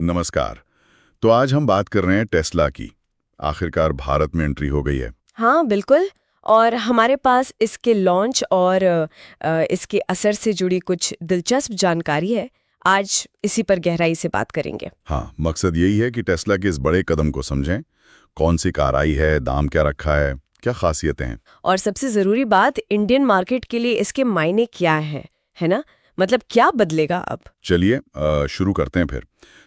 नमस्कार। तो आज हम बात कर रहे हैं टेस्ला की। आखिरकार भारत में एंट्री हो गई है। हाँ बिल्कुल। और हमारे पास इसके लॉन्च और इसके असर से जुड़ी कुछ दिलचस्प जानकारी है। आज इसी पर गहराई से बात करेंगे। हाँ, मकसद यही है कि टेस्ला के इस बड़े कदम को समझें। कौन सी कार आई है, दाम क्या रखा है, क्या खासियतें हैं। और सबसे ज़रूरी बात, इंडियन मार्केट के लिए इसके मायने क्या हैं, है ना? मतलब क्या बदलेगा अब। चलिए शुरू करते हैं फिर।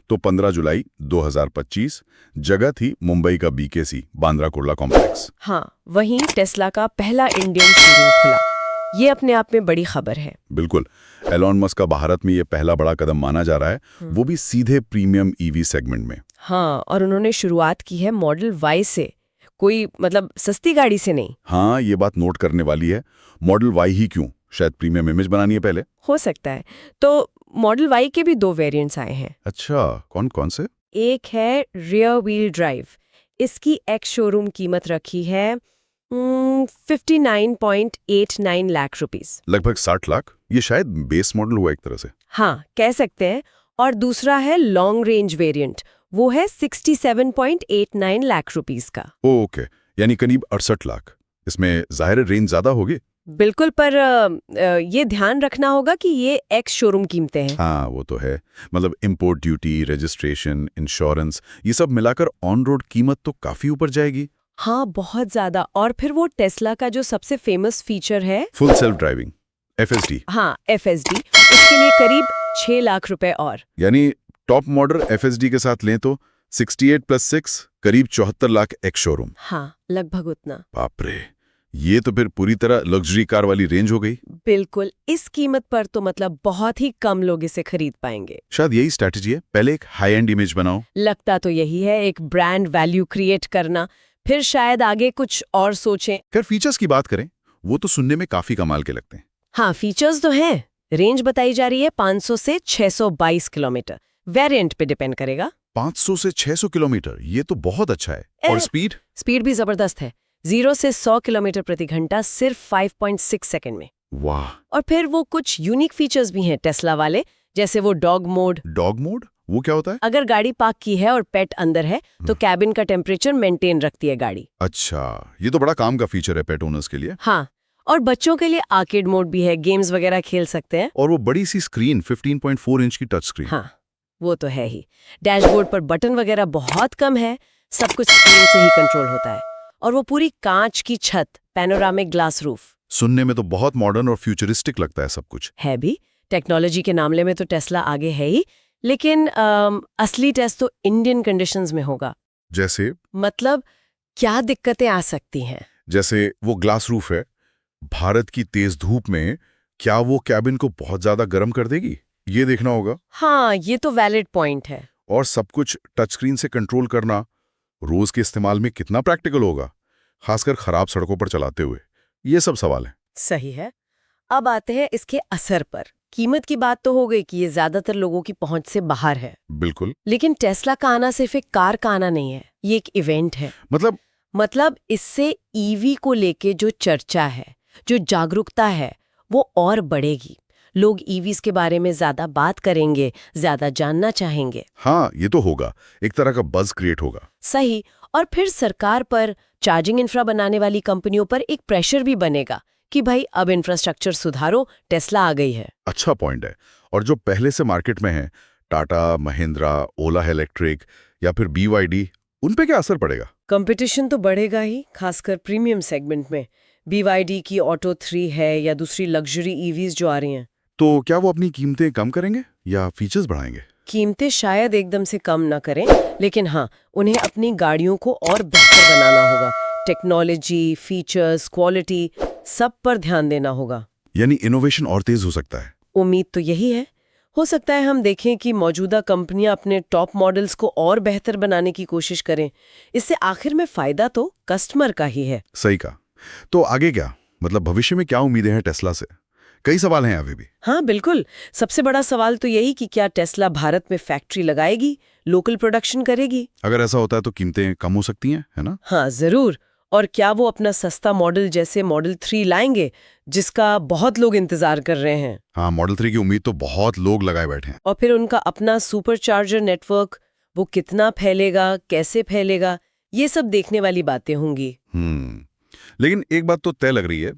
तो 15 जुलाई 2025, जगह थी मुंबई का बीकेसी बांद्रा कुर्ला कॉम्प्लेक्स। हाँ, वहीं टेस्ला का पहला इंडियन शोरूम खुला। ये अपने आप में बड़ी खबर है। बिल्कुल। एलॉन मस्क का भारत में ये पहला बड़ा कदम माना जा रहा है, वो भी सीधे प्रीमियम ईवी सेगमेंट में। हाँ, और उन्होंने शुरुआत की है मॉडल वाई से, कोई मतलब सस्ती गाड़ी से नहीं। हाँ, ये बात नोट करने वाली है। मॉडल वाई ही क्यों? शायद प्रीमियम इमेज बनानी है पहले। हो सकता है। तो मॉडल वाई के भी 2 वेरिएंट्स आए हैं। अच्छा, कौन कौन से? एक है रियर व्हील ड्राइव। इसकी एक्स शोरूम कीमत रखी है 59.89 लाख रुपीस। लगभग 60 लाख। ये शायद बेस मॉडल हुआ एक तरह से। हाँ, कह सकते हैं। और दूसरा है लॉन्ग रेंज वेरिएंट, वो है 67.89 लाख रुपीस का। ओके, यानी करीब 68 लाख। इसमें जाहिर रेंज ज्यादा होगी। बिल्कुल, पर ये ध्यान रखना होगा कि ये एक्स शोरूम कीमतें हैं। हाँ, वो तो है। मतलब इंपोर्ट ड्यूटी, रजिस्ट्रेशन, इंश्योरेंस, ये सब मिलाकर ऑन रोड कीमत तो काफी ऊपर जाएगी। हाँ, बहुत ज्यादा। और फिर वो टेस्ला का जो सबसे फेमस फीचर है, फुल सेल्फ ड्राइविंग, FSD। हाँ FSD, उसके लिए करीब 6 लाख रुपए और। यानी टॉप मॉडल FSD के साथ लें तो 68 + 6 करीब 74 लाख एक्स शोरूम। हाँ, लगभग उतना। बाप रे, ये तो फिर पूरी तरह लग्जरी कार वाली रेंज हो गई। बिल्कुल, इस कीमत पर तो मतलब बहुत ही कम लोग इसे खरीद पाएंगे। शायद यही स्ट्रैटेजी है, पहले एक हाई एंड इमेज बनाओ। लगता तो यही है, एक ब्रांड वैल्यू क्रिएट करना, फिर शायद आगे कुछ और सोचें। खैर, फीचर्स की बात करें, वो तो सुनने में काफी कमाल के लगते हैं। हाँ, फीचर्स तो हैं। रेंज बताई जा रही है 500 से 622 किलोमीटर। वेरिएंट पे डिपेंड करेगा। 500 से 600 किलोमीटर, ये तो बहुत अच्छा है। और स्पीड भी जबरदस्त है। 0 से 100 किलोमीटर प्रति घंटा सिर्फ 5.6 सेकंड में। वाह। और फिर वो कुछ यूनिक फीचर्स भी हैं टेस्ला वाले, जैसे वो डॉग मोड। डॉग मोड वो क्या होता है? अगर गाड़ी पार्क की है और पेट अंदर है तो कैबिन का टेम्परेचर मेंटेन रखती है गाड़ी। अच्छा, ये तो बड़ा काम का फीचर है पेट ओनर्स के लिए। हाँ, और बच्चों के लिए आर्केड मोड भी है, गेम्स वगैरह खेल सकते हैं। और वो बड़ी सी स्क्रीन, 15.4 इंच की टच स्क्रीन। हाँ, वो तो है ही। डैशबोर्ड पर बटन वगैरह बहुत कम है, सब कुछ स्क्रीन से ही कंट्रोल होता है। और वो पूरी कांच की छत, पैनोरामिक ग्लास रूफ। सुनने में तो बहुत मॉडर्न और फ्यूचरिस्टिक लगता है सब कुछ। है भी। टेक्नोलॉजी के मामले में तो टेस्ला आगे है ही, लेकिन असली टेस्ट तो इंडियन कंडीशंस में होगा। जैसे? मतलब क्या दिक्कतें आ सकती हैं? जैसे वो ग्लास रूफ है, भारत की तेज धूप में क्या वो कैबिन को बहुत ज्यादा गर्म कर देगी? ये देखना होगा। हाँ, ये तो वैलिड पॉइंट है। और सब कुछ टच स्क्रीन से कंट्रोल करना रोज के इस्तेमाल में कितना प्रैक्टिकल होगा, खासकर खराब सड़कों पर चलाते हुए? ये सब सवाल हैं। सही है। अब आते हैं इसके असर पर। कीमत की बात तो हो गई कि ये ज्यादातर लोगों की पहुंच से बाहर है। बिल्कुल। लेकिन टेस्ला का आना सिर्फ एक कार का आना नहीं है, ये एक इवेंट है। मतलब इससे ईवी को लेके जो चर्चा है, जो जागरूकता है, वो और बढ़ेगी। लोग ईवीज के बारे में ज्यादा बात करेंगे, ज्यादा जानना चाहेंगे। हाँ, ये तो होगा। एक तरह का बज़ क्रिएट होगा। सही। और फिर सरकार पर, चार्जिंग इंफ्रा बनाने वाली कंपनियों पर एक प्रेशर भी बनेगा कि भाई अब इंफ्रास्ट्रक्चर सुधारो, टेस्ला आ गई है। अच्छा पॉइंट है। और जो पहले से मार्केट में है, टाटा, महिंद्रा, ओला इलेक्ट्रिक या फिर BYD, उन पे क्या असर पड़ेगा? कंपटीशन तो बढ़ेगा ही, खासकर प्रीमियम सेगमेंट में। BYD की ऑटो 3 है या दूसरी लग्जरी ईवीज जो आ रही हैं। तो क्या वो अपनी कीमतें कम करेंगे या फीचर्स बढ़ाएंगे? कीमतें शायद एकदम से कम ना करें, लेकिन हाँ, उन्हें अपनी गाड़ियों को और बेहतर बनाना होगा। टेक्नोलॉजी, फीचर्स, क्वालिटी, सब पर ध्यान देना होगा। यानी इनोवेशन और तेज हो सकता है। उम्मीद तो यही है। हो सकता है हम देखें कि मौजूदा कंपनियां अपने टॉप मॉडल्स को और बेहतर बनाने की कोशिश करें। इससे आखिर में फायदा तो कस्टमर का ही है। सही कहा। तो आगे क्या, मतलब भविष्य में क्या उम्मीदें हैं टेस्ला से? कई सवाल हैं अभी भी। हाँ बिल्कुल। सबसे बड़ा सवाल तो यही कि क्या टेस्ला भारत में फैक्ट्री लगाएगी, लोकल प्रोडक्शन करेगी? अगर ऐसा होता है तो कीमतें कम हो सकती हैं, है ना? हाँ जरूर। और क्या वो अपना सस्ता मॉडल जैसे मॉडल 3 लाएंगे, जिसका बहुत लोग इंतजार कर रहे हैं? हाँ, मॉडल 3 की उम्मीद तो बहुत लोग लगाए बैठे हैं। और फिर उनका अपना सुपर चार्जर नेटवर्क, वो कितना फैलेगा, कैसे फैलेगा, ये सब देखने वाली बातें होंगी। लेकिन एक बात तो तय लग रही है,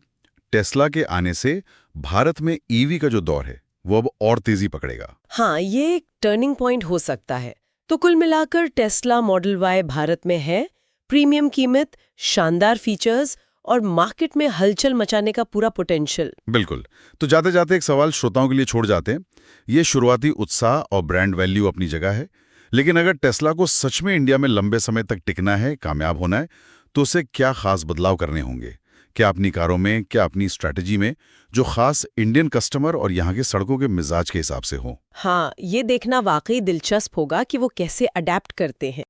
टेस्ला के आने से भारत में ईवी का जो दौर है वो अब और तेजी पकड़ेगा। हाँ, ये एक टर्निंग पॉइंट हो सकता है। तो कुल मिलाकर टेस्ला मॉडल वाई भारत में है, प्रीमियम कीमत, शानदार फीचर्स और मार्केट में हलचल मचाने का पूरा पोटेंशियल। बिल्कुल। तो जाते जाते एक सवाल श्रोताओं के लिए छोड़ जाते हैं। ये शुरुआती उत्साह और ब्रांड वैल्यू अपनी जगह है, लेकिन अगर टेस्ला को सच में इंडिया में लंबे समय तक टिकना है, कामयाब होना है, तो उसे क्या खास बदलाव करने होंगे? क्या अपनी कारों में, क्या अपनी स्ट्रैटेजी में, जो खास इंडियन कस्टमर और यहाँ के सड़कों के मिजाज के हिसाब से हो? हाँ, ये देखना वाकई दिलचस्प होगा कि वो कैसे अडेप्ट करते हैं।